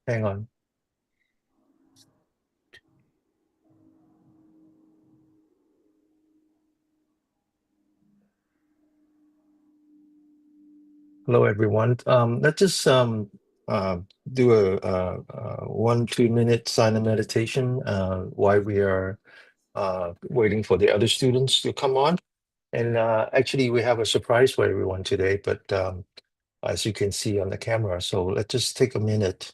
Hang on. Hello, everyone. Let's just uh, do a 1-2 minute silent meditation while we are waiting for the other students to come on. And actually, we have a surprise for everyone today, but as you can see on the camera, so let's just take a minute.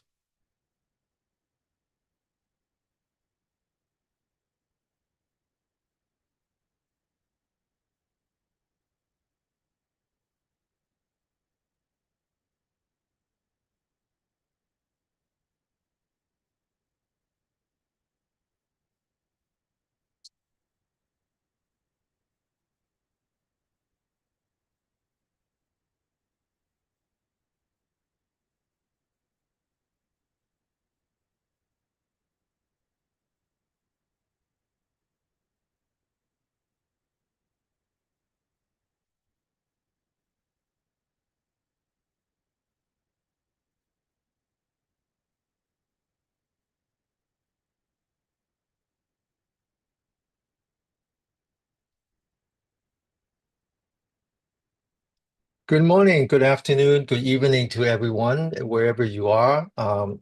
Good morning, good afternoon, good evening to everyone, wherever you are.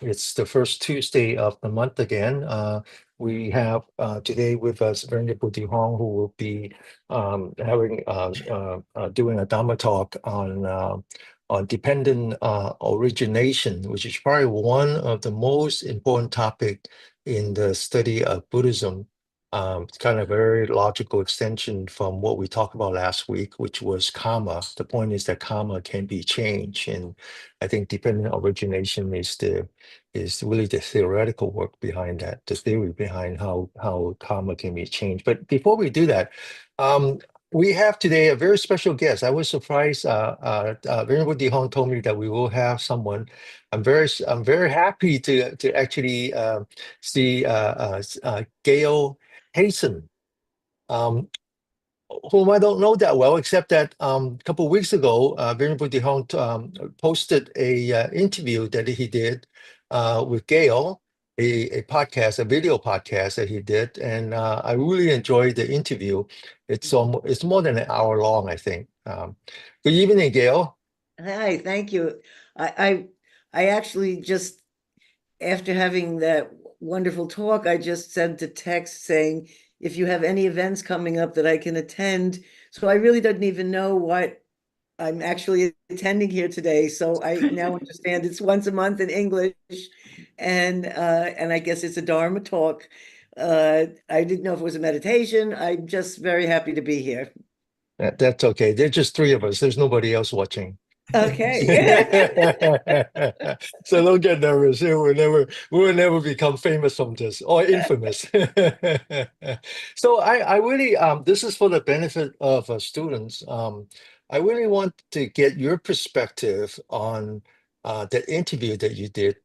It's the first Tuesday of the month again. We have today with us Venerable De Hong, who will be doing a Dharma talk on dependent origination, which is probably one of the most important topic in the study of Buddhism. It's kind of a very logical extension from what we talked about last week, which was karma. The point is that karma can be changed, and I think dependent origination is really the theoretical work behind that, the theory behind how karma can be changed. But before we do that, um, we have today a very special guest. I was surprised. Venerable De Hong told me that we will have someone. I'm very happy to actually see Gail Hayssen, um, whom I don't know that well, except that a couple of weeks ago, Venerable De Hong posted a interview that he did with Gail, a podcast, a video podcast that he did, and I really enjoyed the interview. It's more than an hour long, I think. Good evening, Gail. Hi, thank you. I I actually just after having that wonderful talk, I just sent a text saying if you have any events coming up that I can attend. So I really didn't even know what I'm actually attending here today. So I now understand it's once a month in English, and I guess it's a Dharma talk. I didn't know if it was a meditation. I'm just very happy to be here. That's okay. There's just three of us. There's nobody else watching. Okay. So don't get nervous. We will never become famous from this or infamous. So I really this is for the benefit of students. I really want to get your perspective on that interview that you did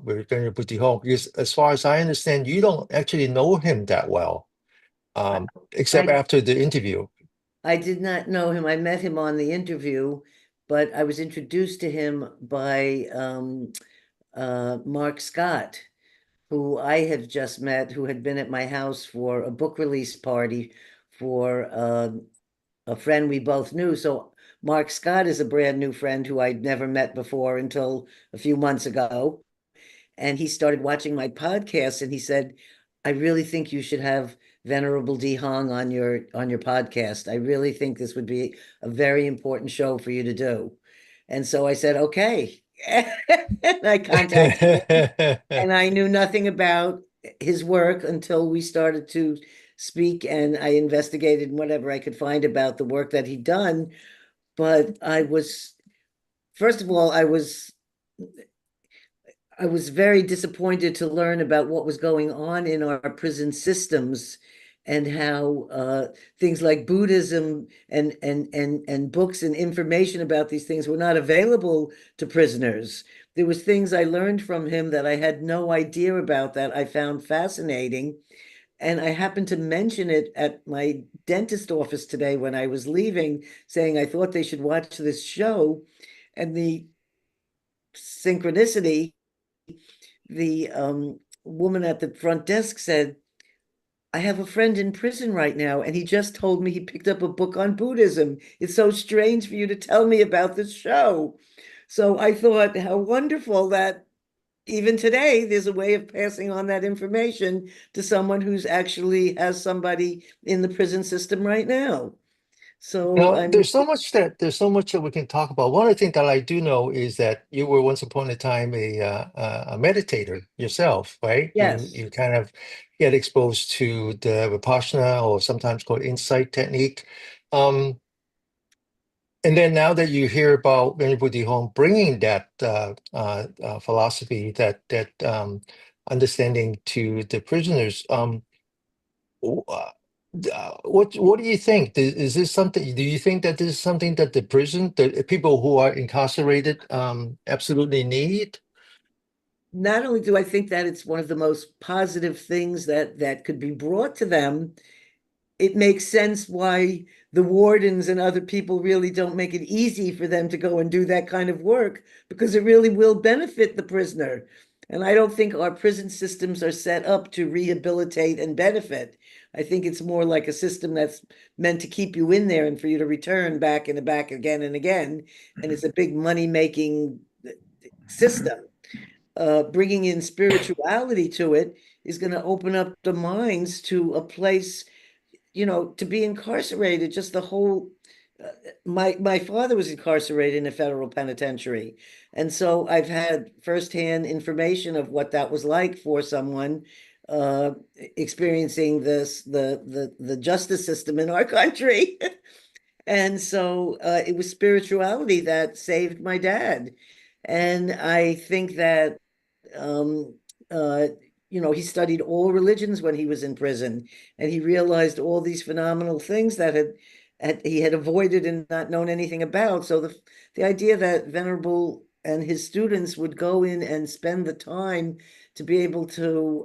with Venerable De Hong, because as far as I understand, you don't actually know him that well, except I after the interview. I did not know him. I met him on the interview, but I was introduced to him by Mark Scott, who I had just met, who had been at my house for a book release party for a friend we both knew. So Mark Scott is a brand new friend who I'd never met before until a few months ago. And he started watching my podcast and he said, I really think you should have Venerable De Hong on your podcast. I really think this would be a very important show for you to do. And so I said, okay. And I contacted him and I knew nothing about his work until we started to speak and I investigated whatever I could find about the work that he'd done. But first of all, I was very disappointed to learn about what was going on in our prison systems and how things like Buddhism and books and information about these things were not available to prisoners. There was things I learned from him that I had no idea about that I found fascinating. And I happened to mention it at my dentist office today when I was leaving, saying I thought they should watch this show. And the synchronicity the woman at the front desk said, I have a friend in prison right now, and he just told me he picked up a book on Buddhism. It's so strange for you to tell me about this show. So I thought, how wonderful that even today there's a way of passing on that information to someone who's actually has somebody in the prison system right now. You So know, I'm, there's so much that we can talk about. One of the things that I do know is that you were once upon a time a meditator yourself, right? yes. You kind of get exposed to the Vipassana, or sometimes called insight technique. Um, and then now that you hear about Venerable De Hong bringing that philosophy, that understanding to the prisoners, what do you think? Is this something? Do you think that this is something that the people who are incarcerated, absolutely need? Not only do I think that it's one of the most positive things that could be brought to them, it makes sense why the wardens and other people really don't make it easy for them to go and do that kind of work, because it really will benefit the prisoner. And I don't think our prison systems are set up to rehabilitate and benefit. I think it's more like a system that's meant to keep you in there and for you to return back and back again and again. And it's a big money-making system. Bringing in spirituality to it is going to open up the minds to a place, to be incarcerated, just the whole. My father was incarcerated in a federal penitentiary, and so I've had firsthand information of what that was like for someone experiencing the justice system in our country. And so it was spirituality that saved my dad. And I think that um, uh, he studied all religions when he was in prison, and he realized all these phenomenal things that he had avoided and not known anything about. So the idea that Venerable and his students would go in and spend the time to be able to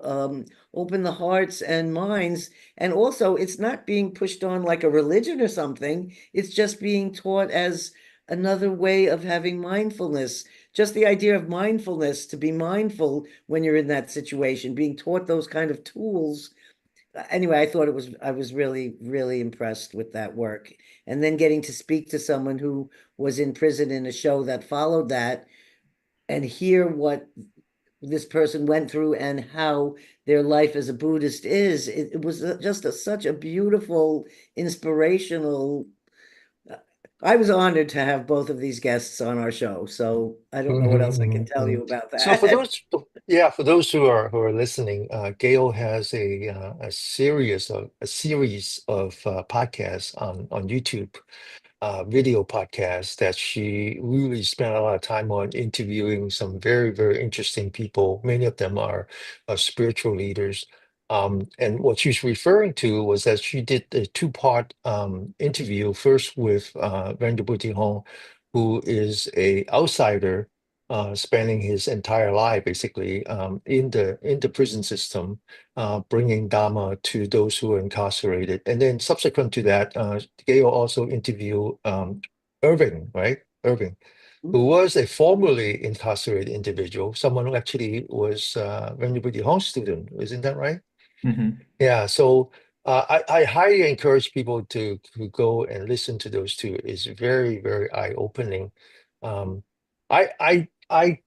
open the hearts and minds, and also it's not being pushed on like a religion or something. It's just being taught as another way of having mindfulness, just the idea of mindfulness, to be mindful when you're in that situation, being taught those kind of tools. Anyway, I was really, really impressed with that work. And then getting to speak to someone who was in prison in a show that followed that, and hear what this person went through and how their life as a Buddhist is, it was just such a beautiful, inspirational. I was honored to have both of these guests on our show, so I don't know what else I can Mhm, tell mhm. you about So that. for those who are listening, Gail has a series of podcasts on YouTube, video podcast that she really spent a lot of time on interviewing some very, very interesting people. Many of them are spiritual leaders. And what she's referring to was that she did a two-part interview, first with Venerable De Hong, who is a outsider, spending his entire life basically in the prison system, bringing Dharma to those who are incarcerated. And then subsequent to that, Gail also interviewed Irving, right? Irving, who was a formerly incarcerated individual, someone who actually was Venerable De Hong's student. Isn't that right? Mhm. Yeah. So I highly encourage people to go and listen to those two. It's very, very eye-opening. Um, I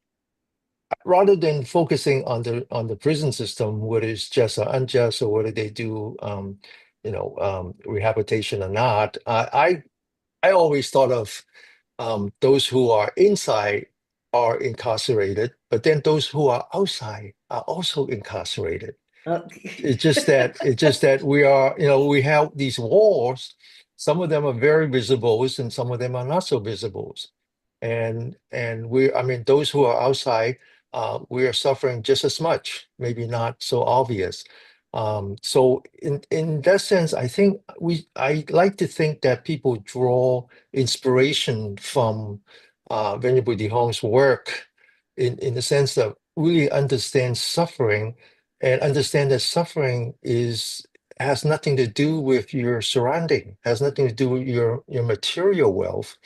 rather than focusing on the prison system, whether it's just or unjust, or whether they do rehabilitation or not, I always thought of those who are inside are incarcerated, but then those who are outside are also incarcerated. Uh, It's just that we have these walls. Some of them are very visible, and some of them are not so visible. And I mean, those who are outside, we are suffering just as much, maybe not so obvious. So in that sense, I like to think that people draw inspiration from Venerable De Hong's work, in the sense that really understand suffering, and understand that suffering has nothing to do with your surrounding, has nothing to do with your material wealth,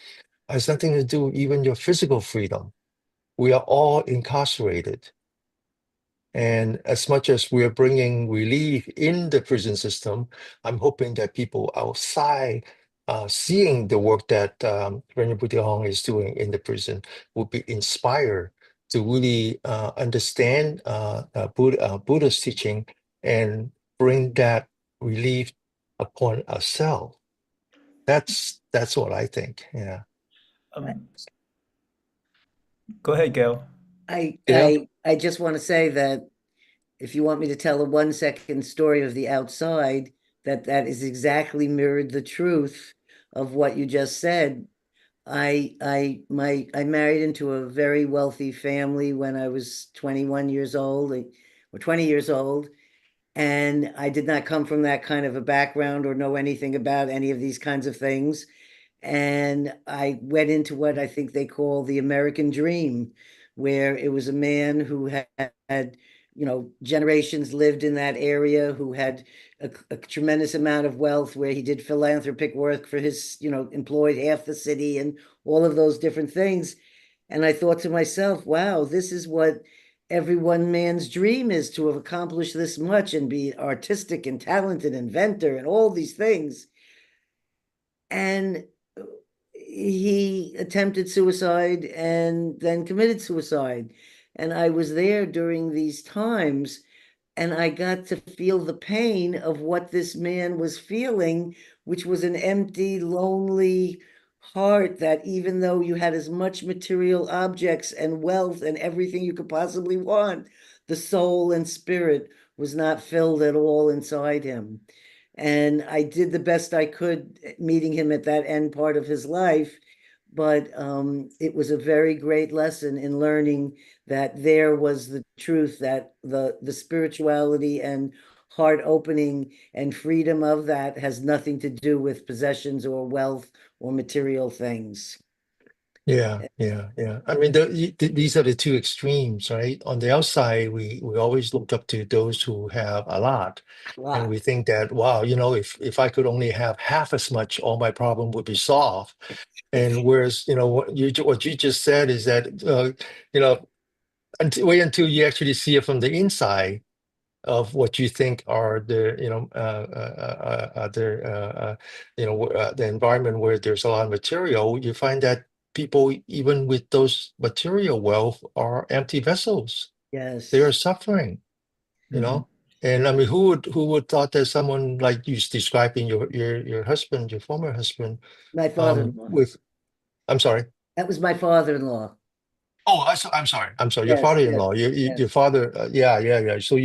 has nothing to do with even your physical freedom. We are all incarcerated. And as much as we're bringing relief in the prison system, I'm hoping that people outside seeing the work that Venerable De Hong is doing in the prison will be inspired to really understand Buddha's teaching and bring that relief upon ourselves. That's what I think. Yeah. Um, Go ahead, Gail. Gail? I just want to say that if you want me to tell a 1 second story of the outside, that is exactly mirrored the truth of what you just said. I married into a very wealthy family when I was 21 years old, or 20 years old, and I did not come from that kind of a background or know anything about any of these kinds of things. And I went into what I think they call the American dream, where it was a man who had, generations lived in that area, who had a tremendous amount of wealth, where he did philanthropic work for his, employed half the city and all of those different things. And I thought to myself, wow, this is what every one man's dream is, to have accomplished this much and be artistic and talented, inventor, and all these things. And he attempted suicide and then committed suicide. And I was there during these times, and I got to feel the pain of what this man was feeling, which was an empty, lonely heart, that even though you had as much material objects and wealth and everything you could possibly want, the soul and spirit was not filled at all inside him. And I did the best I could meeting him at that end part of his life. But it was a very great lesson in learning that there was the truth, that the spirituality and heart opening and freedom of that has nothing to do with possessions or wealth or material things. Yeah, yeah, yeah. I mean, these are the two extremes, right? On the outside, we always look up to those who have a lot, A and lot. we think that, wow, if I could only have half as much, all my problem would be solved. And whereas, what you just said is that, wait until you actually see it from the inside of what you think are the the environment where there's a lot of material, you find that people, even with those material wealth, are empty vessels. They are Yes. suffering, you Mhm. know. And I mean, who would thought that someone like you describing your husband, your former husband, My father-in-law. with I'm sorry. That was my father-in-law. Oh, I'm sorry. I'm sorry. Your Yes, yes, father-in-law, your yes, father. Yeah, yeah, yeah. So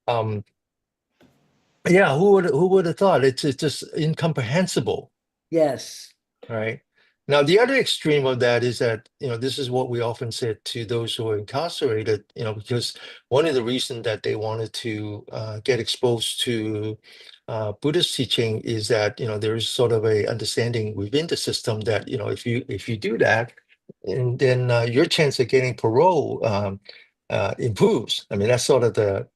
um, yeah, who would have thought? It's just incomprehensible, yes, right? Now, the other extreme of that is that, this is what we often said to those who are incarcerated, because one of the reasons that they wanted to get exposed to Buddhist teaching is that, there is sort of a understanding within the system that, if you do that, and then your chance of getting parole improves. I mean, that's sort of the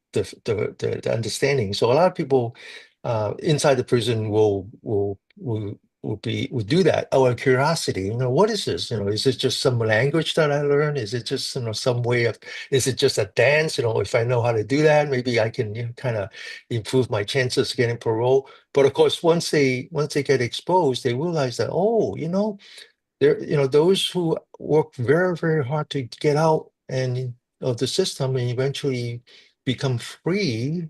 understanding. So a lot of people inside the prison will do that out of curiosity. What is this? Is it just some language that I learned? Is it just some way of? Is it just a dance? If I know how to do that, maybe I can kind of improve my chances of getting parole. But of course, once they get exposed, they realize that, oh, those who work very, very hard to get out and of the system and eventually become free,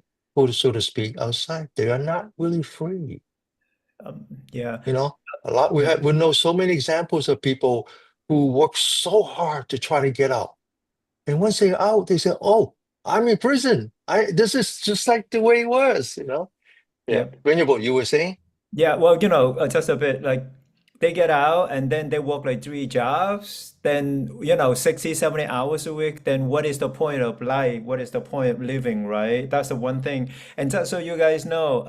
so to speak, outside, they are not really free. Yeah, You know, we know so many examples of people who work so hard to try to get out. And once they're out, they say, "Oh, I'm in prison. This is just like the way it was." Yeah. yeah. Venerable, you were saying? Yeah, well, just a bit like they get out and then they work like three jobs, then, 60, 70 hours a week. Then what is the point of life? What is the point of living, right? That's the one thing. And just so you guys know,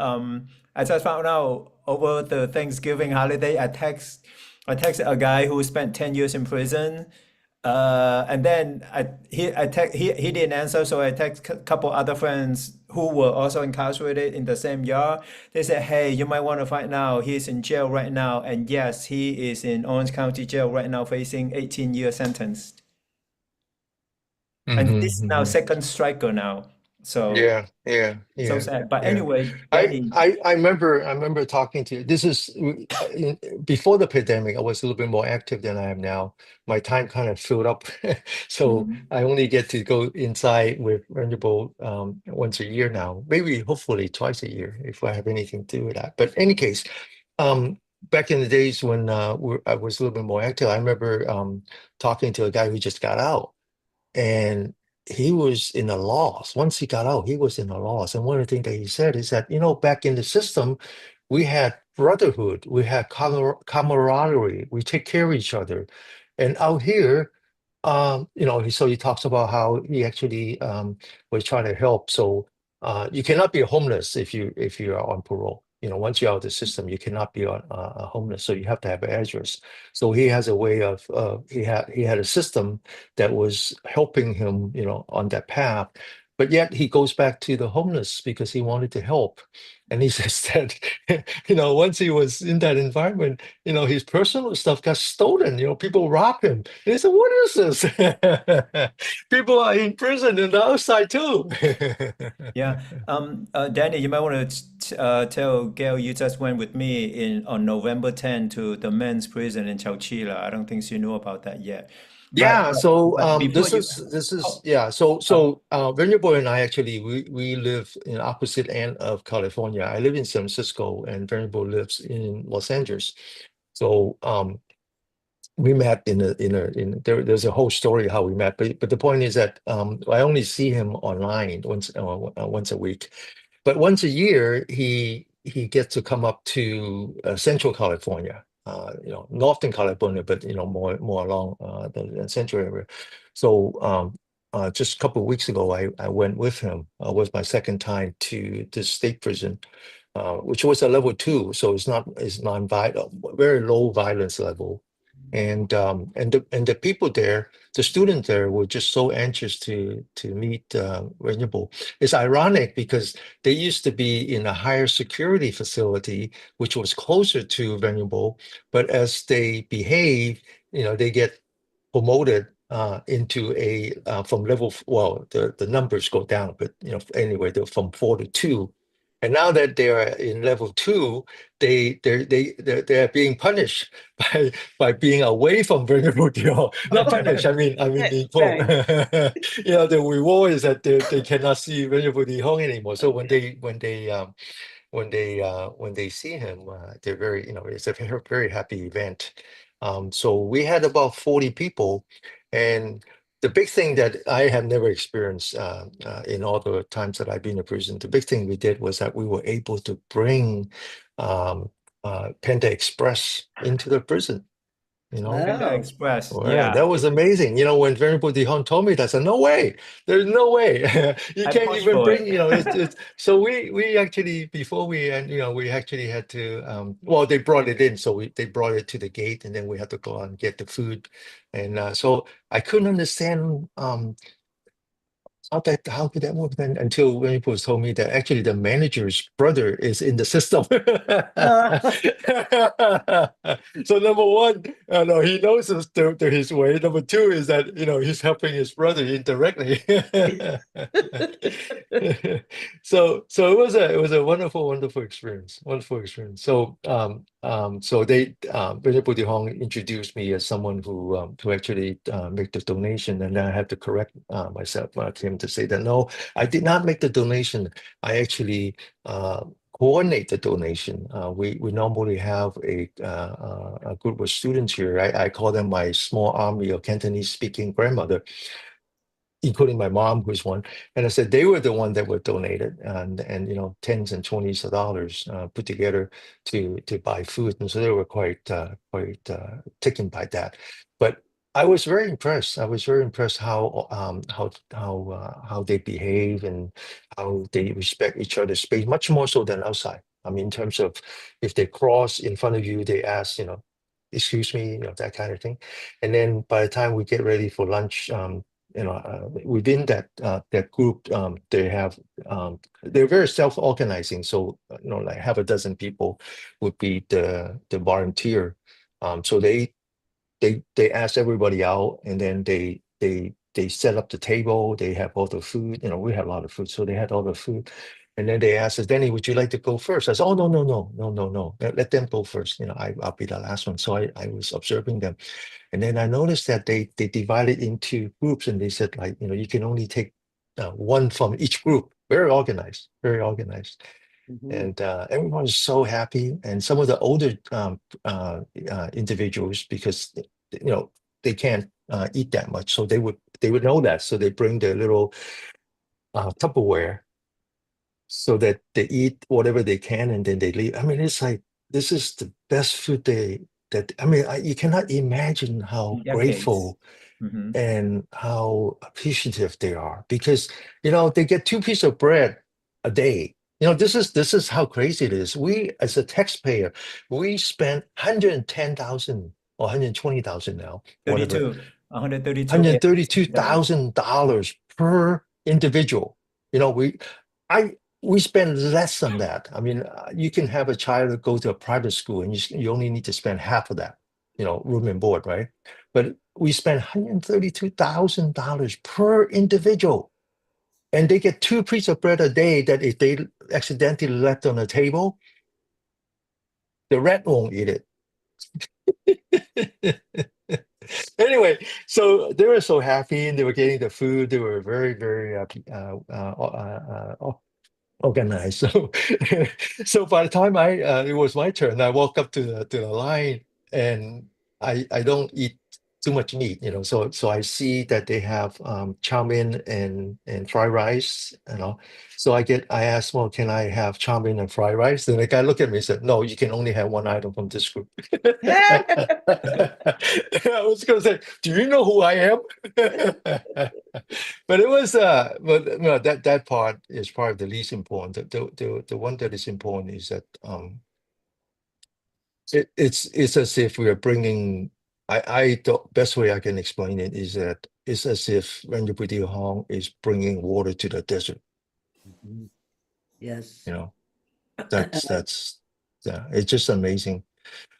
I just found out over the Thanksgiving holiday, I texted a guy who spent 10 years in prison. And then he didn't answer, so I text a couple other friends who were also incarcerated in the same yard. They said, "Hey, you might want to find out. He's in jail right now, and yes, he is in Orange County Jail right now, facing 18-year sentence." And Hmm. this now second striker now. So Yeah, yeah, so yeah, sad. But yeah. anyway, I Danny. I I remember talking to you. This is before the pandemic. I was a little bit more active than I am now. My time kind of filled up, so Mhm. I only get to go inside with Venerable once a year now. Maybe hopefully twice a year if I have anything to do with that. But any case, back in the days when I was a little bit more active, I remember talking to a guy who just got out. And he was in a loss. Once he got out, he was in a loss. And one of the things that he said is that, back in the system, we had brotherhood, we had camaraderie, we take care of each other. And out here, so he talks about how he actually was trying to help. So you cannot be homeless if you are on parole. Once you're out of the system, you cannot be on homeless. So you have to have an address. So he has a way of he had a system that was helping him, on that path. But yet he goes back to the homeless because he wanted to help. And he says that, once he was in that environment, his personal stuff got stolen. People rob him. And he said, "What is this?" People are in prison and the outside too. Yeah. Danny, you might want to tell Gail you just went with me on November 10 to the men's prison in Chowchilla. I don't think she knew about that yet. But Yeah, but, so but before you this is oh, yeah, so uh, so Venerable and I actually we live in opposite end of California. I live in San Francisco and Venerable lives in Los Angeles. So we met there's a whole story how we met, but the point is that I only see him online once a week. But once a year, he gets to come up to Central California, Northern California, but more along the Central area. So just a couple of weeks ago, I went with him. It was my second time to the state prison, which was a level 2, so it's non-violent, very low violence level. And the people there, the students there, were just so anxious to meet Venerable. It's ironic because they used to be in a higher security facility, which was closer to Venerable, but as they behave, they get promoted into from well, the numbers go down, but anyway, they're from 4 to 2. And now that they are in level 2, they're being punished by being away from Venerable De Hong. Not punished, I mean in quote. Right. The reward is that they cannot see Venerable De Hong anymore. So when they see him, they're very, it's a very, very happy event. So we had about 40 people, and the big thing that I have never experienced in all the times that I've been in prison, the big thing we did was that we were able to bring um, Panda Express into the prison. Panda Wow. Express, Right, yeah. that was amazing. When Venerable De Hong told me that, I said, "No way, there's no way. You I can't pushed even for bring, it. it's." So we actually, before we and we actually had to well, they brought it in, so they brought it to the gate, and then we had to go out and get the food. And so I couldn't understand how could that work then until when people told me that actually the manager's brother is in the system. Uh, So number one, no, he knows his way. Number two is that he's helping his brother indirectly. So it was a wonderful experience. Wonderful experience. So they Venerable De Hong introduced me as someone who actually make the donation, and then I had to correct myself when I came to say that no, I did not make the donation. I actually coordinate the donation. We normally have a group of students here. I call them my small army of Cantonese speaking grandmother, including my mom, who's one. And I said they were the one that were donated, and tens and twenties of dollars put together to buy food, and so they were quite taken by that. But I was very impressed. I was very impressed how they behave and how they respect each other's space, much more so than outside. I mean, in terms of if they cross in front of you, they ask, excuse me, that kind of thing. And then by the time we get ready for lunch, within that group, they're very self-organizing. So like half a dozen people would be the volunteer. So they ask everybody out, and then they they set up the table, they have all the food, we had a lot of food, so they had all the food. And then they asked us, Danny, would you like to go first? I said, oh, no, no, no, no, no, no. Let them go first. I'll be the last one. So I was observing them. And then I noticed that they divided into groups, and they said, like, you can only take one from each group. Very organized, very organized. And everyone was so happy. And some of the older individuals, because they can't eat that much, so they would know that. So they bring their little Tupperware, so that they eat whatever they can, and then they leave. I mean, it's like, this is the best food you cannot imagine how Decades. grateful and how appreciative they are, because they get 2 pieces of bread a day. This is how crazy it is. We, as a taxpayer, we spent 110,000 or 120,000 now, whatever, 132 $132,000 per individual. We spend less than that. I mean, you can have a child go to a private school, and you only need to spend half of that, room and board, right? But we spend $132,000 per individual, and they get 2 pieces of bread a day that if they accidentally left on the table, the rat won't eat it. Anyway, so they were so happy, and they were getting the food. They were very, very organized. So, so by the time it was my turn, I walk up to the line, and I don't eat too much meat, So I see that they have chow mein and fried rice, So I asked, well, can I have chow mein and fried rice? And the guy looked at me and said, no, you can only have one item from this group. I was going to say, do you know who I am? But it was but no, that part is probably the least important. The one that is important is that it's as if we are bringing. The best way I can explain it is that it's as if Venerable De Hong is bringing water to the desert. Yes. That's it's just amazing.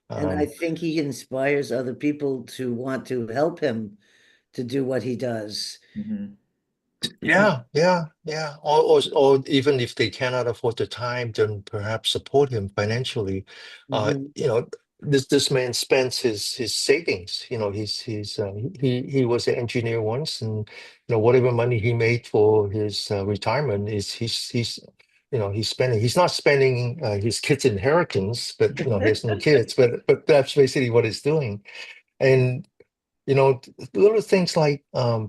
And I think he inspires other people to want to help him to do what he does. Yeah. Or even if they cannot afford the time, then perhaps support him financially. This man spends his savings. He was an engineer once, and whatever money he made for his retirement is he's spending. He's not spending his kids' inheritance, but he has no kids. But that's basically what he's doing. And little things like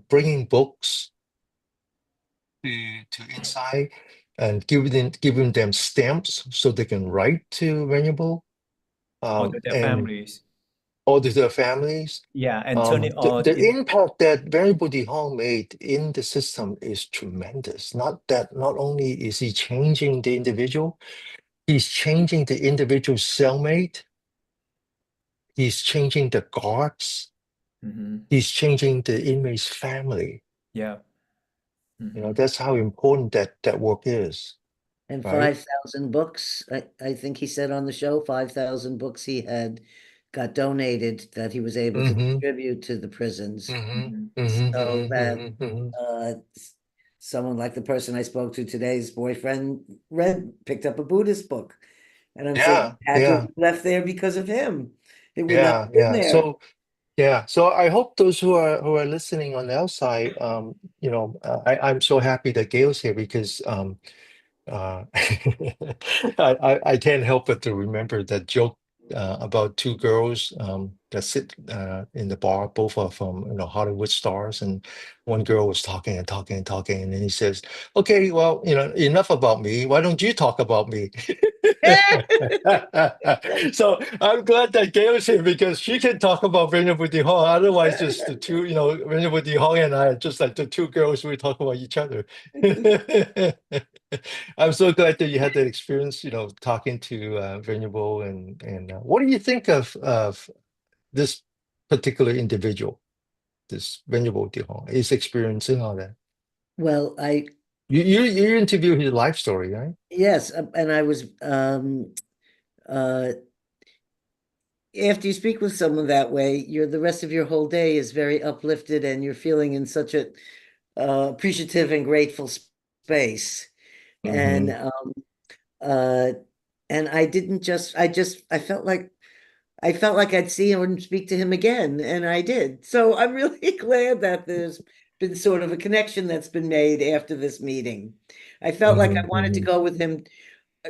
bringing books to inside, and giving them stamps so they can write to Venerable, Or to their and families. or to their families. Yeah, and turn it on. The impact that Venerable De Hong made in the system is tremendous. Not only is he changing the individual, he's changing the individual cellmate, he's changing the guards, he's changing the inmate's family. Yeah. That's how important that work is. And Right? 5,000 books, I think he said on the show, 5,000 books he had got donated that he was able to distribute to the prisons. So that someone like the person I spoke to today's boyfriend picked up a Buddhist book. And I'm saying had to have left there because of him. It would not have been there. So I hope those who are listening on the outside, I'm so happy that Gail's here, because I can't help but to remember that joke about 2 girls that sit in the bar. Both are from Hollywood stars, and one girl was talking and talking and talking, and then he says, "Okay, well, enough about me. Why don't you talk about me?" So I'm glad that Gail's here, because she can talk about Venerable De Hong. Otherwise, just the two, Venerable De Hong and I are just like the 2 girls. We talk about each other. I'm so glad that you had that experience, talking to Venerable, and what do you think of this particular individual, this Venerable De Hong, his experience and all that? Well, You interview his life story, right? yes, and I was after you speak with someone that way, the rest of your whole day is very uplifted and you're feeling in such a appreciative and grateful space. And uh and I didn't just I felt like I'd see him and speak to him again, and I did. So I'm really glad that there's been sort of a connection that's been made after this meeting. I felt like I wanted to go with him,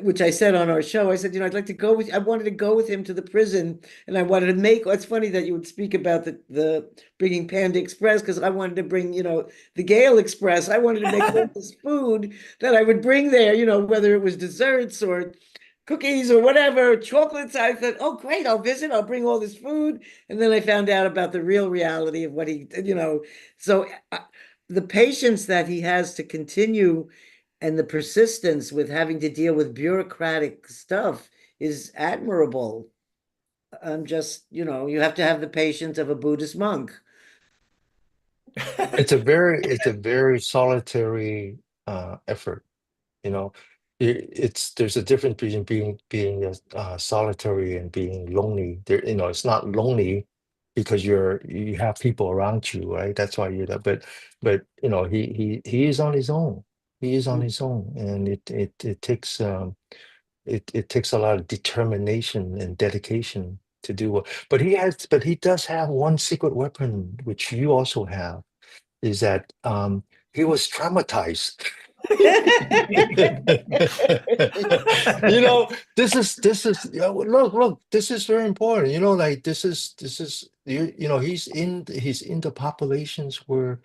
which I said on our show. I said, I'd like to go with, I wanted to go with him to the prison, and I wanted to make, it's funny that you would speak about the bringing Panda Express, because I wanted to bring, the Gail Express. I wanted to make all this food that I would bring there, whether it was desserts or cookies or whatever, chocolates. I thought, oh, great, I'll visit, I'll bring all this food. And then I found out about the real reality of what he, so the patience that he has to continue and the persistence with having to deal with bureaucratic stuff is admirable. I'm just, you have to have the patience of a Buddhist monk. It's a very solitary effort. There's a difference between being solitary and being lonely. It's not lonely because you have people around you, right? That's why you're there. But he is on his own. He is on his own, and it takes it takes a lot of determination and dedication to do what. But he does have one secret weapon, which you also have, is that he was traumatized. Look, this is very important. Like this is he's in the populations where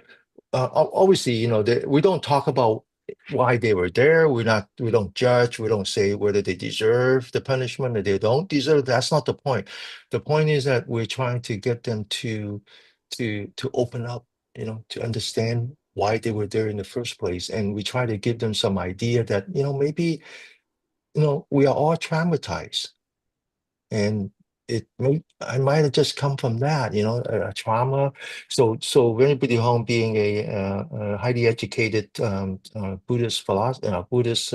obviously, we don't talk about why they were there. We don't judge. We don't say whether they deserve the punishment or they don't deserve. That's not the point. The point is that we're trying to get them to open up, to understand why they were there in the first place. And we try to give them some idea that, maybe, we are all traumatized. And I might have just come from that, a trauma. So Venerable De Hong, being a highly educated Buddhist philosopher, Buddhist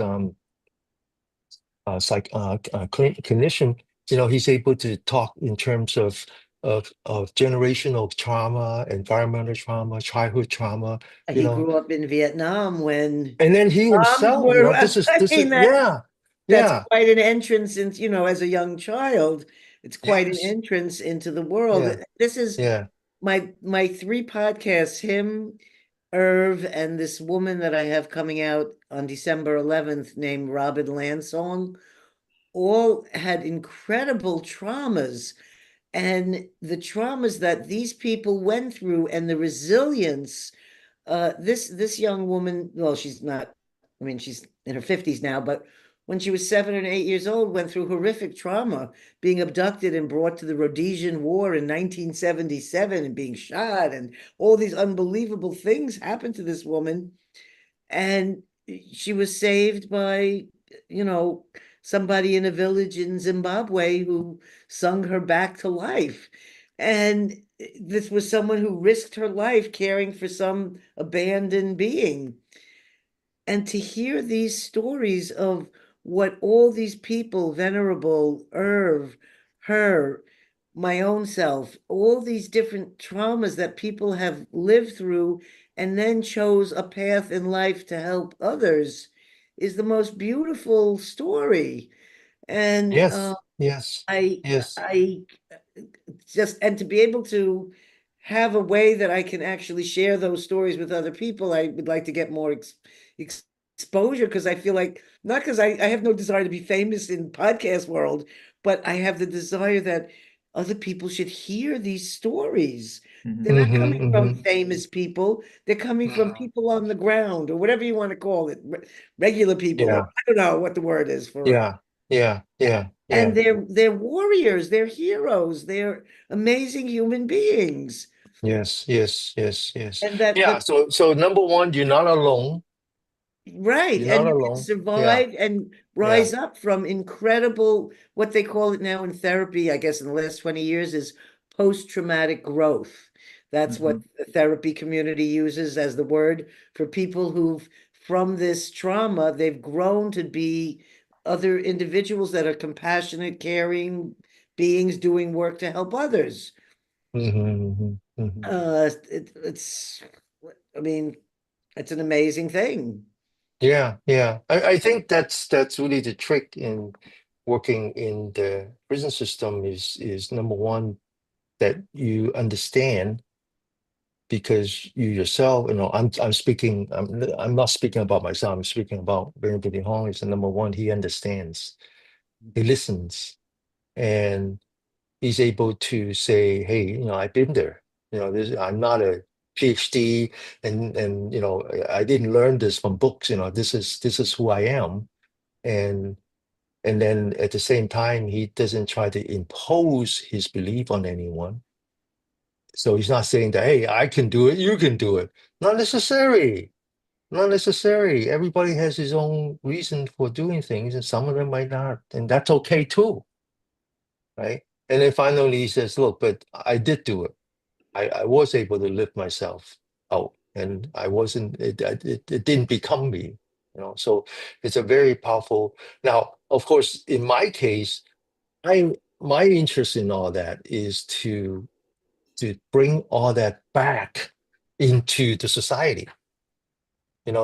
clinician, he's able to talk in terms of generational trauma, environmental trauma, childhood trauma, He grew up in Vietnam when and then he bombs himself, were, this I is mean, yeah, that's yeah, quite an entrance into, as a young child, it's quite an yes, entrance into the world. yeah, This is yeah. my three podcasts, him, Irv, and this woman that I have coming out on December 11th named Robin Lansong, all had incredible traumas. And the traumas that these people went through and the resilience, this young woman, well, she's not, I mean, she's in her 50s now, but when she was 7 and 8 years old, went through horrific trauma, being abducted and brought to the Rhodesian War in 1977 and being shot, and all these unbelievable things happened to this woman. And she was saved by, somebody in a village in Zimbabwe who sung her back to life. And this was someone who risked her life caring for some abandoned being. And to hear these stories of what all these people, Venerable, Irv, her, my own self, all these different traumas that people have lived through and then chose a path in life to help others is the most beautiful story. And Yes, yes, I yes. I just, and to be able to have a way that I can actually share those stories with other people, I would like to get more exposure, because I feel like, not because I have no desire to be famous in podcast world, but I have the desire that other people should hear these stories. They're not coming from famous people. They're coming from people on the ground, or whatever you want to call it, regular people, or Yeah, I don't know what the word is for. yeah, yeah, yeah, And yeah. they're warriors, they're heroes, they're amazing human beings. Yes, yes, yes, yes. And that Yeah, the so number one, you're not alone. right, You're and not you can alone. Yeah, survive and yeah. rise up from incredible, what they call it now in therapy, I guess in the last 20 years, is post-traumatic growth. That's what Mhm. the therapy community uses as the word for people who've, from this trauma, they've grown to be other individuals that are compassionate, caring, beings doing work to help others. It's, I mean, it's an amazing thing. Yeah, yeah. I think that's really the trick in working in the prison system is number one, that you understand, because you yourself, I'm speaking, I'm not speaking about myself, I'm speaking about Venerable De Hong. Is the number one, he understands, he listens, and he's able to say, hey, I've been there. I'm not a PhD, and I didn't learn this from books. This is who I am. And then at the same time, he doesn't try to impose his belief on anyone. So he's not saying that, hey, I can do it, you can do it. Not necessary. Not necessary. Everybody has his own reason for doing things, and some of them might not. And that's okay too. Right. And then finally he says, look, but I did do it. I was able to lift myself out, and I wasn't, it didn't become me. So it's a very powerful. Now, of course, in my case, my interest in all that is to bring all that back into the society.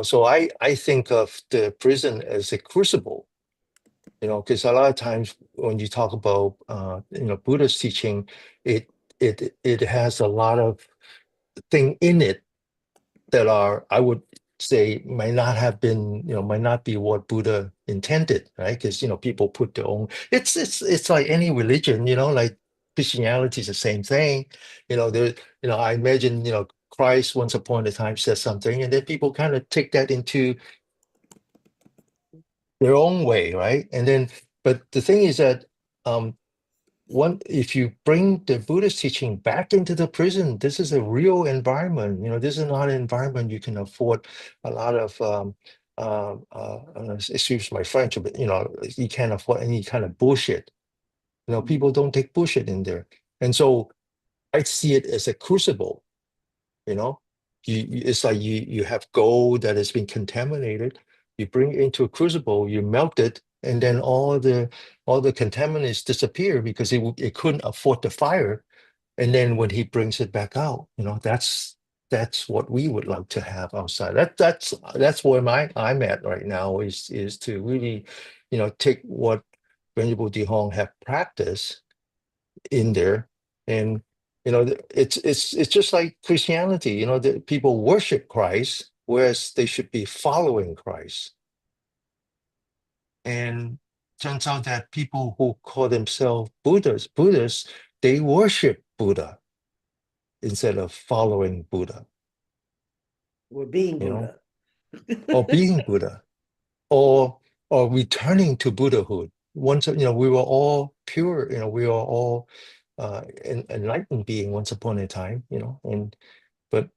So I think of the prison as a crucible, because a lot of times when you talk about Buddha's teaching, it has a lot of thing in it that are, I would say, might not be what Buddha intended, right? Because people put their own. It's like any religion, like Christianity is the same thing. There, I imagine, Christ once upon a time said something, and then people kind of take that into their own way, right? And then, but the thing is that if you bring the Buddhist teaching back into the prison, this is a real environment. This is not an environment you can afford a lot of excuse my French, but you can't afford any kind of bullshit. People don't take bullshit in there. And so I see it as a crucible. It's like you have gold that has been contaminated. You bring it into a crucible, you melt it, and then all the contaminants disappear because it couldn't afford the fire. And then when he brings it back out, that's what we would like to have outside. That's where I'm at right now, is to really, take what Venerable De Hong have practiced in there. And it's just like Christianity. The people worship Christ, whereas they should be following Christ. And turns out that people who call themselves Buddhists, they worship Buddha instead of following Buddha. Or being Buddha. Or being Buddha, or returning to Buddhahood. Once we were all pure, we were all enlightened being once upon a time, but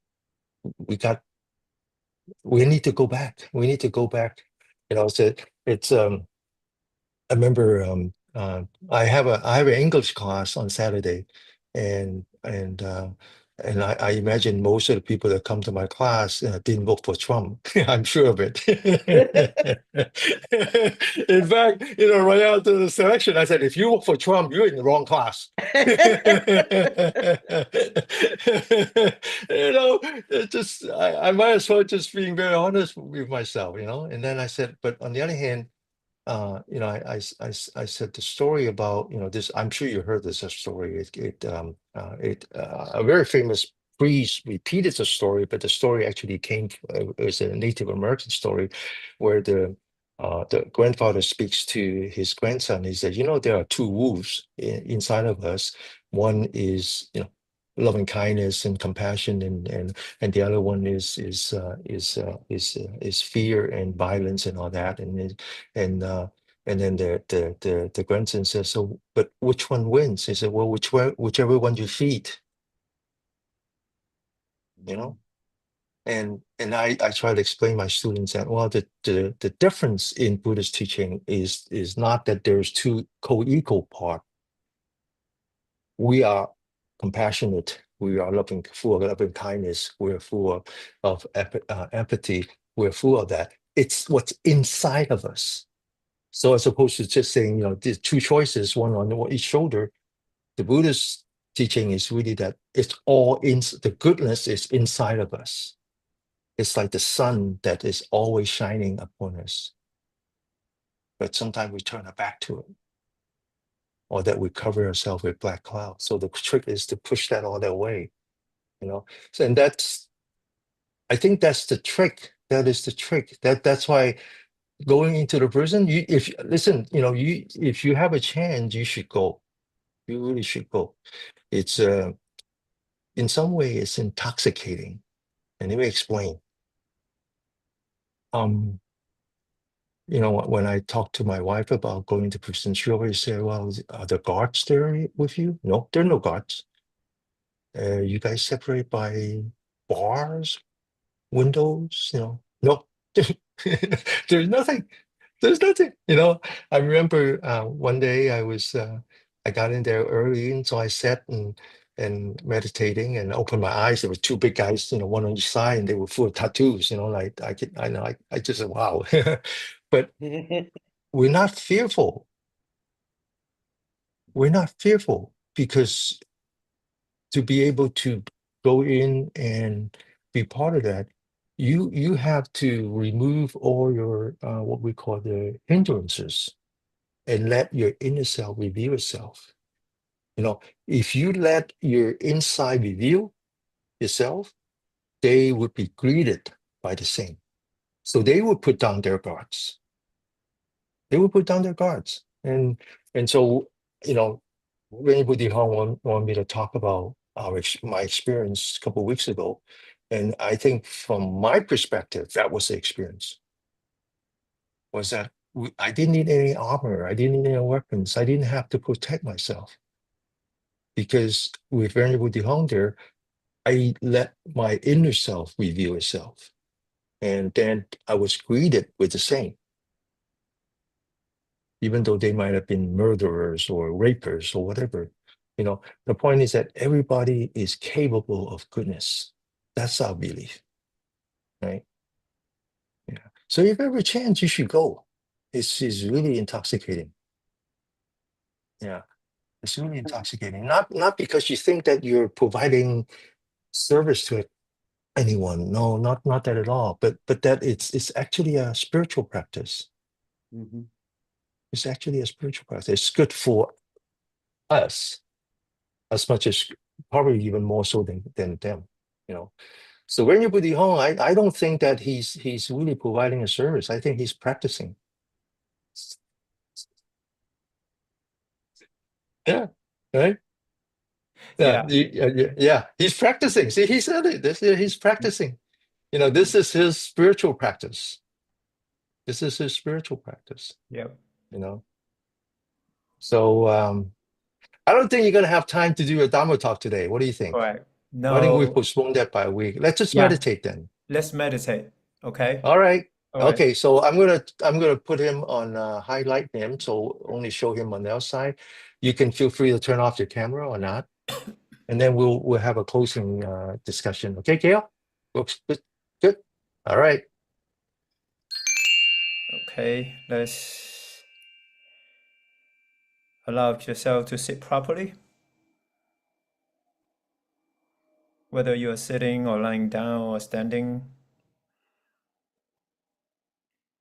we need to go back. We need to go back. So it's I remember I have an English class on Saturday, and I imagine most of the people that come to my class didn't vote for Trump. I'm sure of it. In fact, right after the selection, I said, if you vote for Trump, you're in the wrong class. I might as well just being very honest with myself, And then I said, but on the other hand, I said the story about this. I'm sure you heard this story. A very famous priest repeated the story, but the story actually came as a Native American story, where the grandfather speaks to his grandson. He said, there are two wolves inside of us. One is loving kindness and compassion, and the other one is fear and violence and all that, and then the grandson says, so but which one wins? He said, well, whichever one you feed, and I try to explain my students that, well, the difference in Buddhist teaching is not that there's two co-equal parts. We are compassionate. We are full of loving kindness. We're full of empathy. We're full of that. It's what's inside of us. So as opposed to just saying, there's two choices, one on each shoulder, The Buddhist teaching is really that it's all in, the goodness is inside of us. It's like the sun that is always shining upon us. But sometimes we turn our back to it, or that we cover ourselves with black clouds. So the trick is to push that all away, you know. So, and I think that's the trick. That is the trick. That's why going into the prison, if you have a chance, you should go. You really should go. It's in some way it's intoxicating. And let me explain. When I talk to my wife about going to prison, she always say, "Well, are the guards there with you?" No, there are no guards. You guys separate by bars, windows, no. There's nothing. There's nothing. I remember one day I got in there early, and so I sat and meditating and opened my eyes. There were two big guys, one on each side, and they were full of tattoos. Like I just said, wow. But we're not fearful. We're not fearful because to be able to go in and be part of that, you have to remove all your what we call the hindrances and let your inner self reveal itself. If you let your inside reveal itself, they would be greeted by the same. So they would put down their guards. They would put down their guards. And so, Venerable De Hong want me to talk about my experience a couple of weeks ago. And I think from my perspective, that was the experience. Was that I didn't need any armor. I didn't need any weapons. I didn't have to protect myself. Because with Venerable De Hong there, I let my inner self reveal itself. And then I was greeted with the same. Even though they might have been murderers or rapers or whatever. The point is that everybody is capable of goodness. That's our belief, right? Yeah. So if you have a chance, you should go. It's really intoxicating. Yeah, it's really intoxicating. Not because you think that you're providing service to anyone. No, not that at all. But that it's actually a spiritual practice. Mhm. It's actually a spiritual practice. It's good for us as much as probably even more so than them. So when you put the home, I don't think that he's really providing a service. I think he's practicing. Yeah, right. Yeah, yeah. He's practicing. See, he said it. He's practicing. This is his spiritual practice. This is his spiritual practice. Yep. So I don't think you're gonna have time to do a Dharma talk today. What do you think? Correct. Why don't we No. postpone that by a week? Let's just Yeah. meditate then. Let's meditate. Okay. All right. All right. Okay, so I'm gonna put him on highlight him, so only show him on the outside. You can feel free to turn off your camera or not, and then we'll have a closing discussion. Okay, Gail? Looks good. Good. All right. Okay. Let's allow yourself to sit properly. Whether you are sitting or lying down or standing,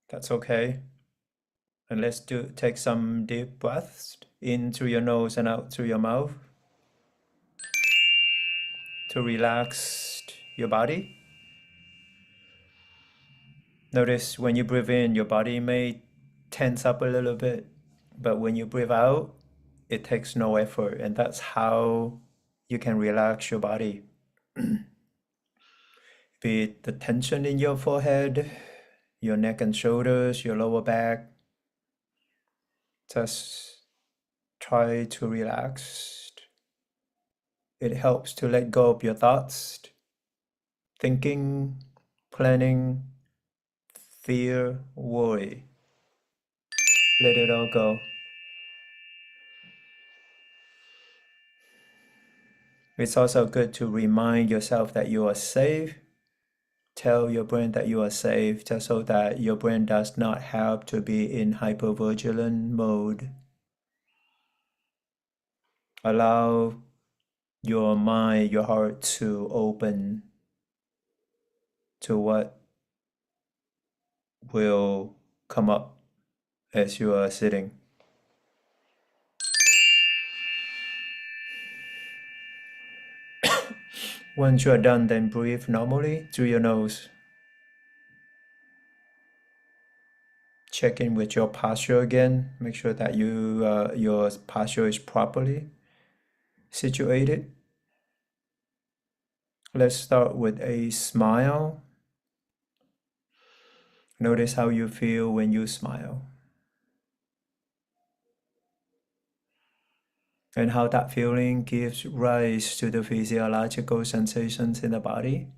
that's okay. And let's take some deep breaths in through your nose and out through your mouth to relax your body. Notice when you breathe in, your body may tense up a little bit, but when you breathe out, it takes no effort, and that's how you can relax your body. Be it the tension in your forehead, your neck and shoulders, your lower back. Just try to relax. It helps to let go of your thoughts, thinking, planning, fear, worry. Let it all go. It's also good to remind yourself that you are safe. Tell your brain that you are safe, just so that your brain does not have to be in hypervigilant mode. Allow your mind, your heart to open to what will come up as you are sitting. Once you are done, then breathe normally through your nose. Check in with your posture again. Make sure that your posture is properly situated. Let's start with a smile. Notice how you feel when you smile, and how that feeling gives rise to the physiological sensations in the body.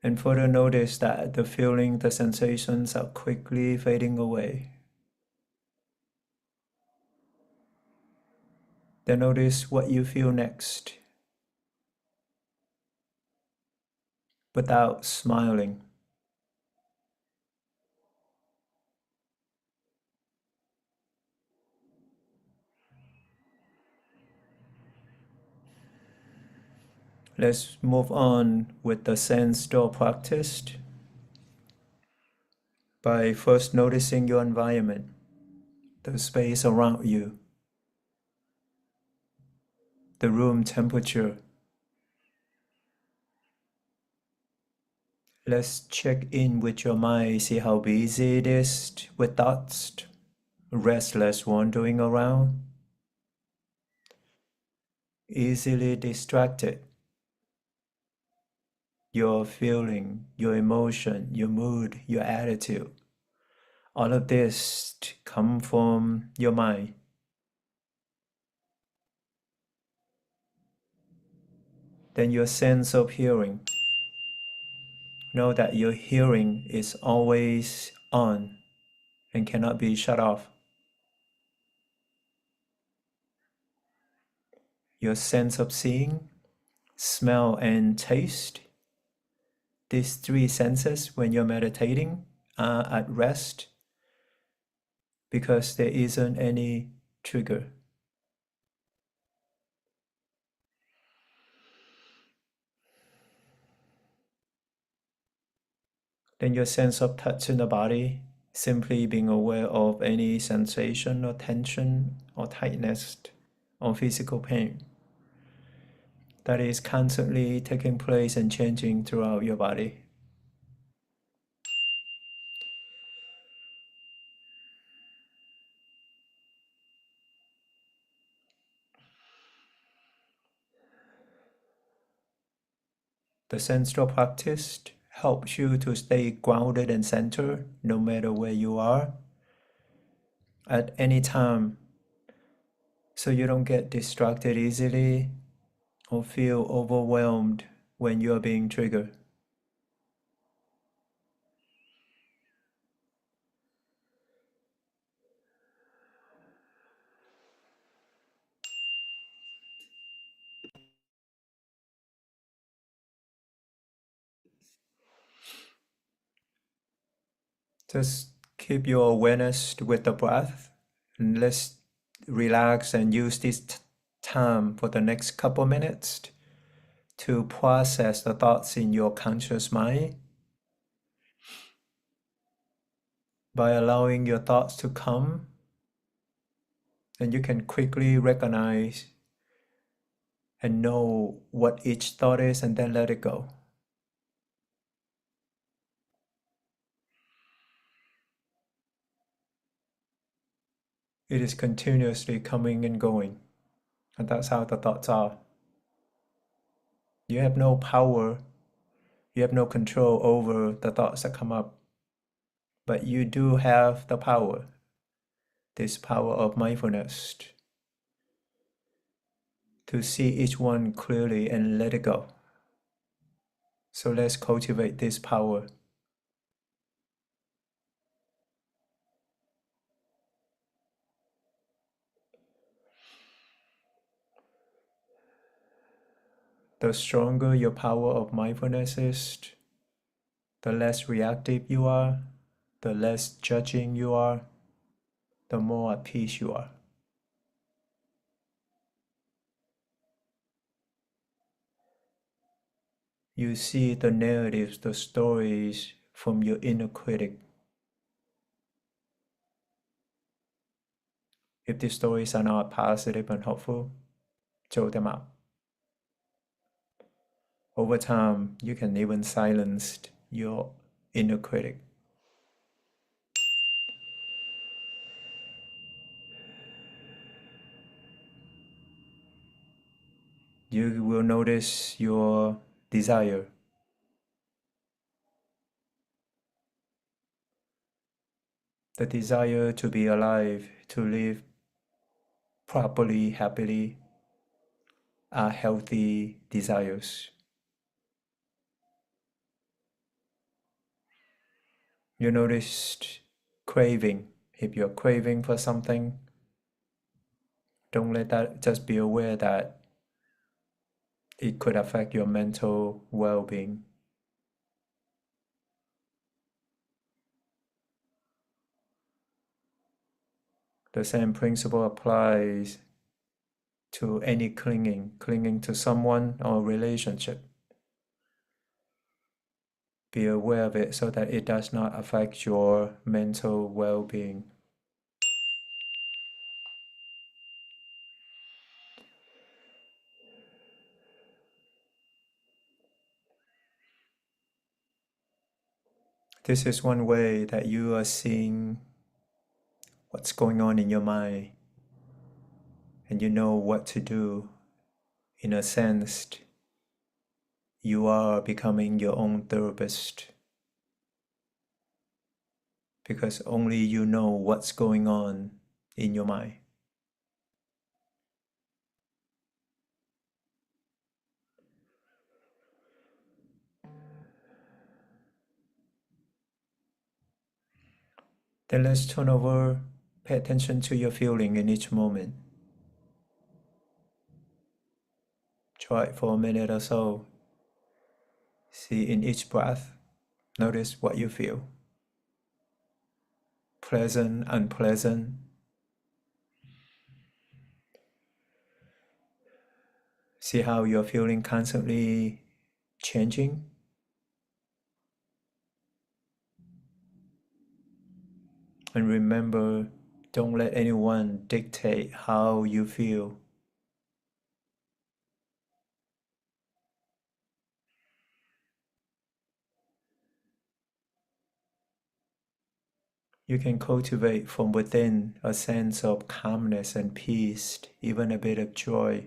And further notice that the feeling, the sensations are quickly fading away. Then notice what you feel next without smiling. Let's move on with the sense door practice by first noticing your environment, the space around you, the room temperature. Let's check in with your mind, see how busy it is with thoughts, restless wandering around, easily distracted. Your feeling, your emotion, your mood, your attitude, all of this come from your mind. Then your sense of hearing. Know that your hearing is always on and cannot be shut off. Your sense of seeing, smell, and taste. These three senses, when you're meditating, are at rest because there isn't any trigger. Then your sense of touch in the body, simply being aware of any sensation or tension or tightness or physical pain that is constantly taking place and changing throughout your body. The sensual practice helps you to stay grounded and centered no matter where you are at any time, so you don't get distracted easily or feel overwhelmed when you are being triggered. Just keep your awareness with the breath, and let's relax and use this time for the next couple minutes to process the thoughts in your conscious mind. By allowing your thoughts to come, then you can quickly recognize and know what each thought is and then let it go. It is continuously coming and going, and that's how the thoughts are. You have no power, you have no control over the thoughts that come up, but you do have the power, this power of mindfulness, to see each one clearly and let it go. So let's cultivate this power. The stronger your power of mindfulness is, the less reactive you are, the less judging you are, the more at peace you are. You see the narratives, the stories from your inner critic. If these stories are not positive and hopeful, throw them out. Over time, you can even silence your inner critic. You will notice your desire. The desire to be alive, to live properly, happily, are healthy desires. You noticed craving. If you're craving for something, don't let that, just be aware that it could affect your mental well-being. The same principle applies to any clinging to someone or relationship. Be aware of it so that it does not affect your mental well-being. This is one way that you are seeing what's going on in your mind, and you know what to do. In a sense, you are becoming your own therapist, because only you know what's going on in your mind. Then let's turn over, pay attention to your feeling in each moment. Try it for a minute or so. See in each breath, notice what you feel. Pleasant, unpleasant. See how you're feeling constantly changing. And remember, don't let anyone dictate how you feel. You can cultivate from within a sense of calmness and peace, even a bit of joy.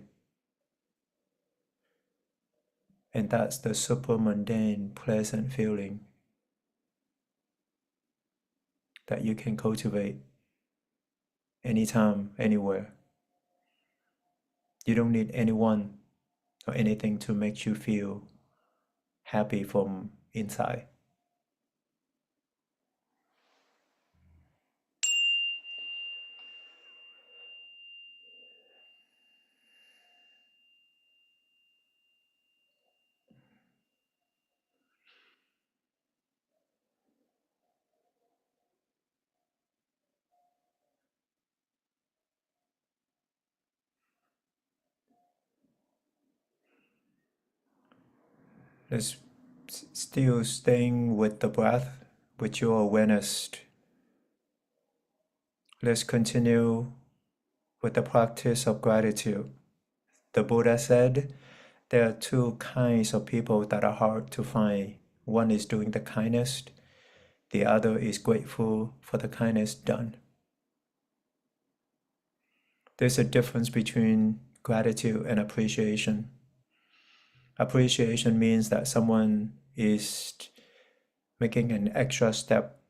And that's the super mundane, pleasant feeling that you can cultivate anytime, anywhere. You don't need anyone or anything to make you feel happy from inside. Let's still staying with the breath, with your awareness. Let's continue with the practice of gratitude. The Buddha said there are two kinds of people that are hard to find. One is doing the kindness, the other is grateful for the kindness done. There's a difference between gratitude and appreciation. Appreciation means that someone is making an extra step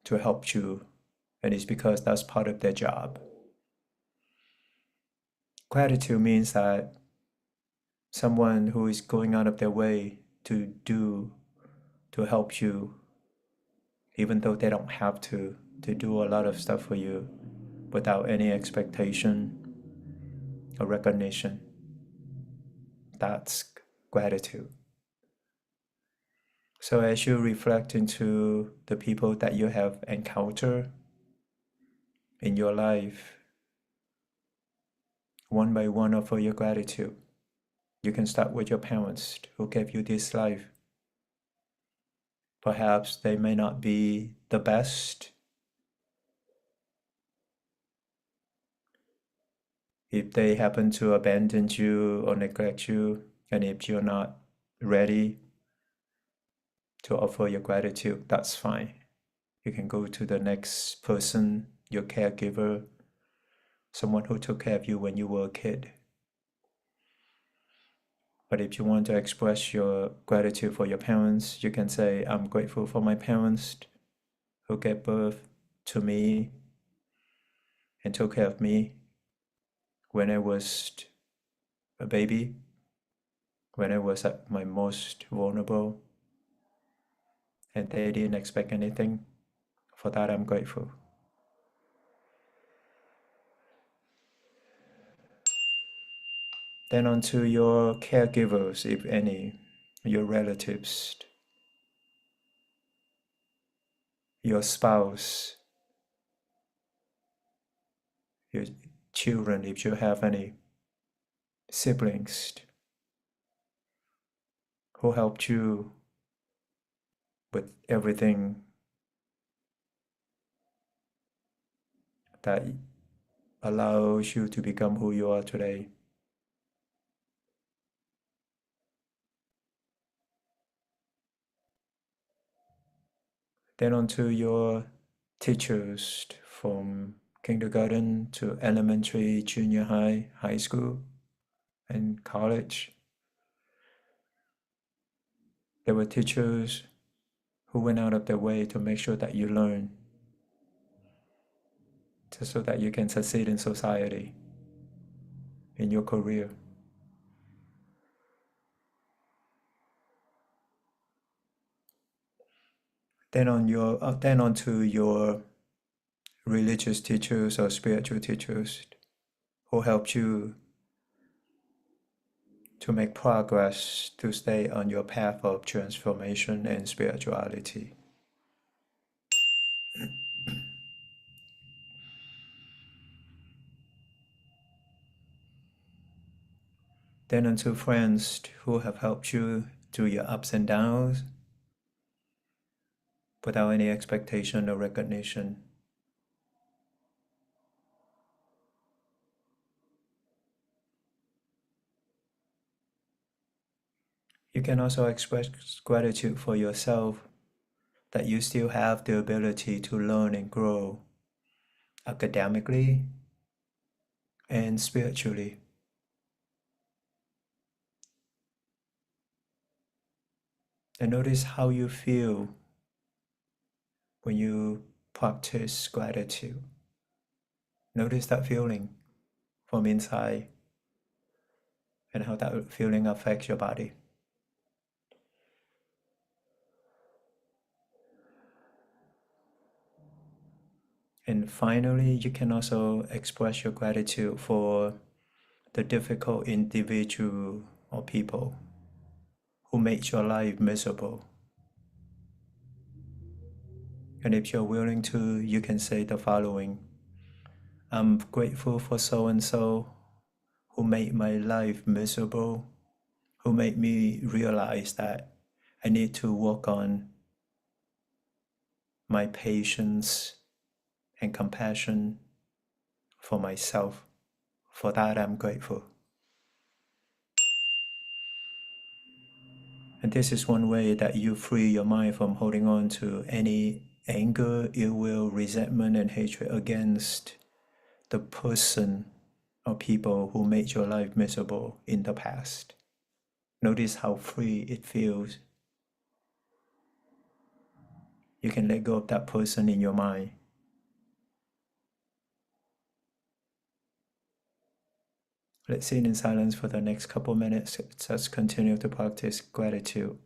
to help you, and it's because that's part of their job. Gratitude means that someone who is going out of their way to help you, even though they don't have to do a lot of stuff for you without any expectation or recognition. That's gratitude. So as you reflect into the people that you have encountered, in your life. One by one, offer your gratitude. You can start with your parents who gave you this life. Perhaps they may not be the best. If they happen to abandon you or neglect you, and if you're not ready to offer your gratitude, that's fine. You can go to the next person, your caregiver, someone who took care of you when you were a kid. But if you want to express your gratitude for your parents, you can say, I'm grateful for my parents who gave birth to me and took care of me when I was a baby, when I was at my most vulnerable, and they didn't expect anything. For that, I'm grateful. Then on to your caregivers, if any, your relatives, your spouse, your children, if you have any siblings who helped you with everything that allows you to become who you are today. Then on to your teachers from kindergarten to elementary, junior high, high school, and college. There were teachers who went out of their way to make sure that you learn, just so that you can succeed in society, in your career. Then on to your religious teachers or spiritual teachers who helped you to make progress, to stay on your path of transformation and spirituality. Then unto friends who have helped you through your ups and downs without any expectation or recognition. You can also express gratitude for yourself that you still have the ability to learn and grow academically and spiritually. And notice how you feel when you practice gratitude. Notice that feeling from inside and how that feeling affects your body. And finally, you can also express your gratitude for the difficult individual or people who made your life miserable. And if you're willing to, you can say the following: I'm grateful for so-and-so who made my life miserable, who made me realize that I need to work on my patience and compassion for myself. For that, I'm grateful. And this is one way that you free your mind from holding on to any anger, ill will, resentment, and hatred against the person or people who made your life miserable in the past. Notice how free it feels. You can let go of that person in your mind. Let's sit in silence for the next couple minutes. Let's continue to practice gratitude.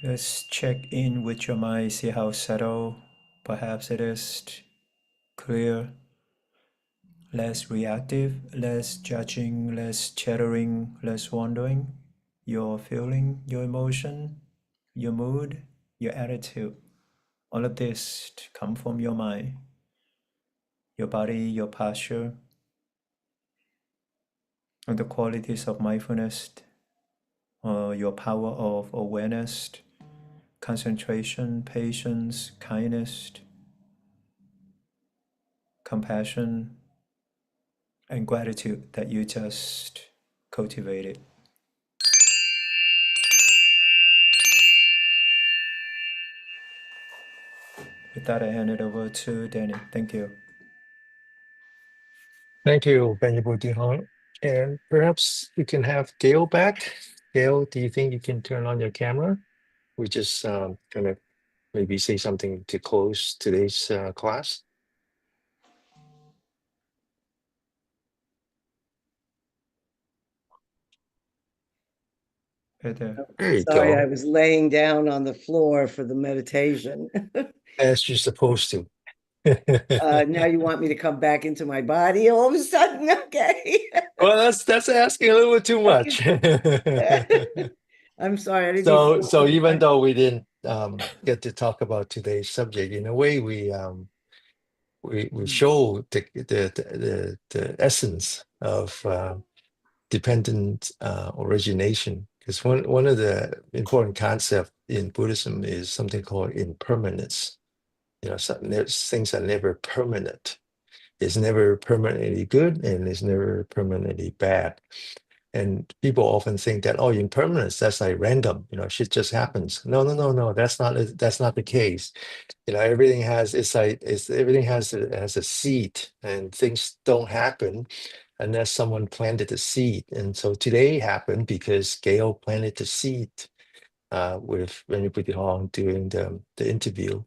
Let's check in with your mind, see how settled. Perhaps it is clear, less reactive, less judging, less chattering, less wandering. Your feeling, your emotion, your mood, your attitude. All of this come from your mind, your body, your posture, and the qualities of mindfulness, your power of awareness, concentration, patience, kindness, compassion, and gratitude that you just cultivated. With that, I hand it over to Danny. Thank you. Thank you, Venerable De Hong. And perhaps you can have Gail back. Gail, do you think you can turn on your camera? We just kind of maybe say something to close today's class. Right there. There you Sorry, I go. was laying down on the floor for the meditation. As you're supposed to. Now you want me to come back into my body all of a sudden? Okay. Well, that's asking a little bit too much. I'm sorry, I didn't even So even though we didn't get to talk about today's subject, in a way we show the essence of dependent origination. Because one of the important concepts in Buddhism is something called impermanence. Things are never permanent. It's never permanently good and it's never permanently bad. And people often think that, oh, impermanence, that's like random, shit just happens. No, that's not the case. Everything has everything has a seed, and things don't happen unless someone planted the seed. And so today happened because Gail planted the seed with Venerable De Hong during the interview.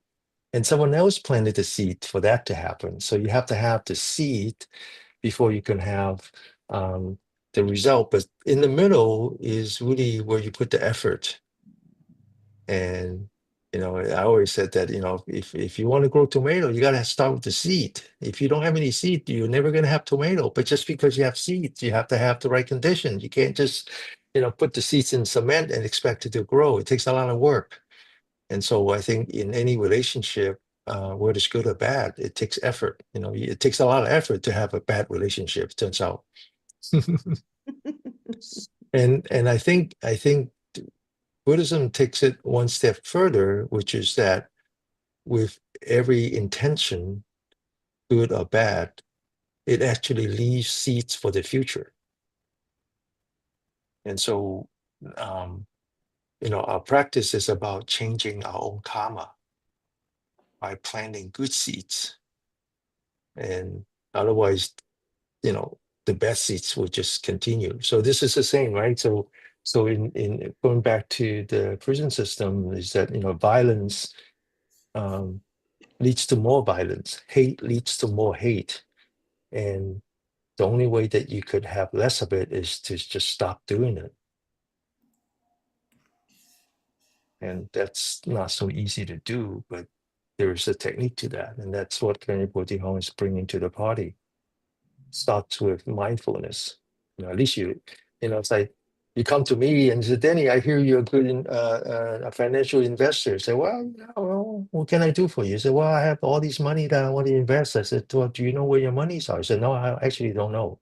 And someone else planted the seed for that to happen. So you have to have the seed before you can have the result. But in the middle is really where you put the effort. And I always said that if you want to grow tomato, you got to start with the seed. If you don't have any seed, you're never going to have tomato. But just because you have seeds, you have to have the right conditions. You can't just put the seeds in cement and expect it to grow. It takes a lot of work. And so I think in any relationship, whether it's good or bad, it takes effort. It takes a lot of effort to have a bad relationship, turns out. And I think Buddhism takes it one step further, which is that with every intention, good or bad, it actually leaves seeds for the future. And so, our practice is about changing our own karma by planting good seeds. And otherwise, the bad seeds will just continue. So this is the same, right? So in going back to the prison system, is that violence leads to more violence, hate leads to more hate, and the only way that you could have less of it is to just stop doing it. And that's not so easy to do, but there is a technique to that, and that's what Venerable De Hong is bringing to the party. Starts with mindfulness. At least it's like you come to me and say, Danny, I hear you're a good a financial investor. I say, well, what can I do for you? You say, well, I have all this money that I want to invest. I said, well, do you know where your money's are? I said, no, I actually don't know.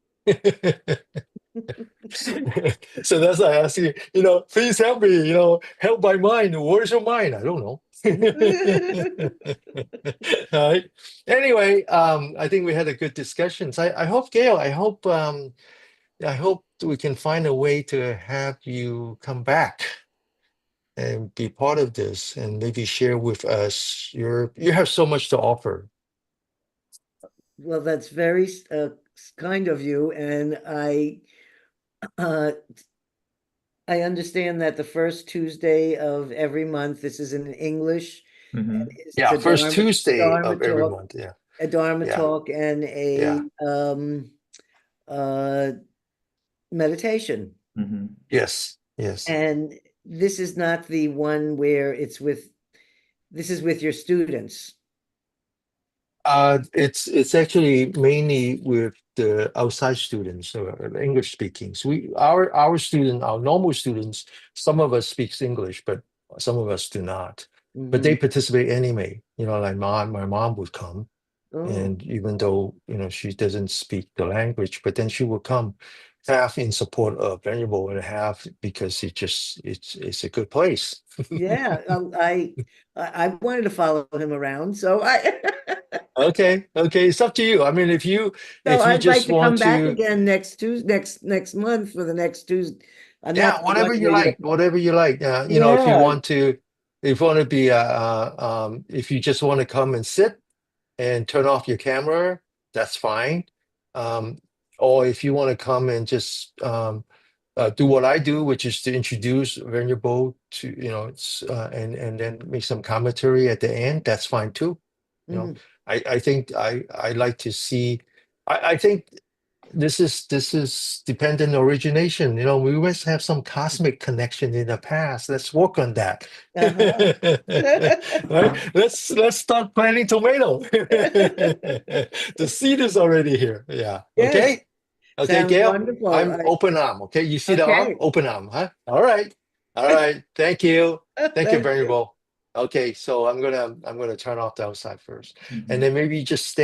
So that's why I ask you, please help me, help my mind. Where's your mind? I don't know. All right. Anyway, I think we had a good discussion. So I hope, Gail, I hope we can find a way to have you come back and be part of this and maybe share with us you have so much to offer. Well, that's very kind of you, and I understand that the first Tuesday of every month, this is in English. Mm-hmm. It's Yeah, a first Tuesday Dharma of every talk, month. Yeah. a Dharma Yeah. talk, and a meditation. Mm-hmm. Yes. And this is not the one where this is with your students. It's actually mainly with the outside students, English speaking. So our normal students, some of us speaks English, but some of us do not. But they participate anyway. Like my mom would come, Oh, and even though she doesn't speak the language, but then she will come half in support of Venerable and half because it's a good place. yeah. I wanted to follow him around, so Okay, it's up to you. I mean, if you so I'd like just to want come back to, again next Tuesday, next month for the next Tuesday. yeah, Not the one where you're. whatever you like. If you Yeah. want to, be, if you just want to come and sit and turn off your camera, that's fine. Um, or if you want to come and just do what I do, which is to introduce Venerable to, and then make some commentary at the end, that's fine too. You know, Mhm. I think I like to see. I think this is dependent origination. We must have some cosmic connection in the past. Let's work on that. Uh-huh. Right? Let's start planting tomato. The seed is already here. Yeah. Good. Okay. Okay, Sounds Gail. wonderful. I'm open arm. Okay. You see the arm? Okay. Open arm, huh? All right. All right. Thank you. Thank you, Thank you. Venerable. Okay, so I'm gonna turn off the outside first, and Mhm. then maybe just stay.